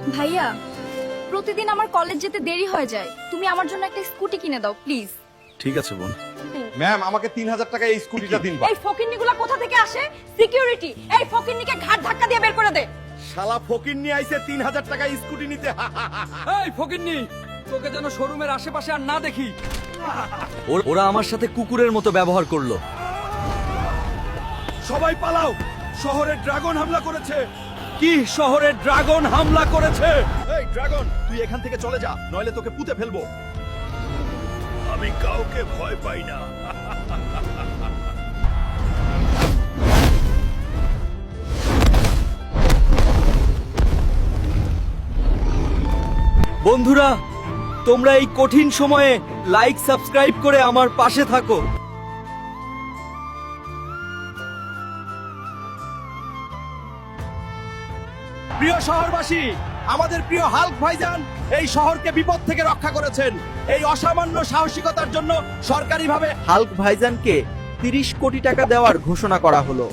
ভাইয়া, প্রতিদিন আমার কলেজ যেতে দেরি হয়ে যায়, তুমি আমার জন্য একটা স্কুটি কিনে দাও প্লিজ। ঠিক আছে বোন। ম্যাম আমাকে 3000 টাকা এই স্কুটিটা দিন। এই ফকিন্নিগুলা কোথা থেকে আসে? সিকিউরিটি, এই ফকিন্নিকে ঘাট ধাক্কা দিয়ে বের করে দে। শালা ফকির নিয়ে আইছে 3000 টাকা স্কুটি নিতে। এই ফকিন্নি, তোকে যেন শোরুমের আশেপাশে আর না দেখি। ওরা আমার সাথে কুকুরের মতো ব্যবহার করলো। সবাই পালাও, শহরে ড্রাগন হামলা করেছে। কি শহরে ড্রাগন হামলা করেছে? এই ড্রাগন, তুই এখান থেকে চলে যা, নইলে তোকে পুঁতে ফেলবো। আমি কাউকে ভয় পাই না। বন্ধুরা, তোমরা এই কঠিন সময়ে লাইক সাবস্ক্রাইব করে আমার পাশে থাকো। প্রিয় শহরবাসী, আমাদের প্রিয় হাল্ক ভাইজান এই শহরকে বিপদ থেকে রক্ষা করেছেন। এই অসামান্য সাহসিকতার জন্য সরকারিভাবে হাল্ক ভাইজানকে 30 কোটি টাকা দেওয়ার ঘোষণা করা হলো।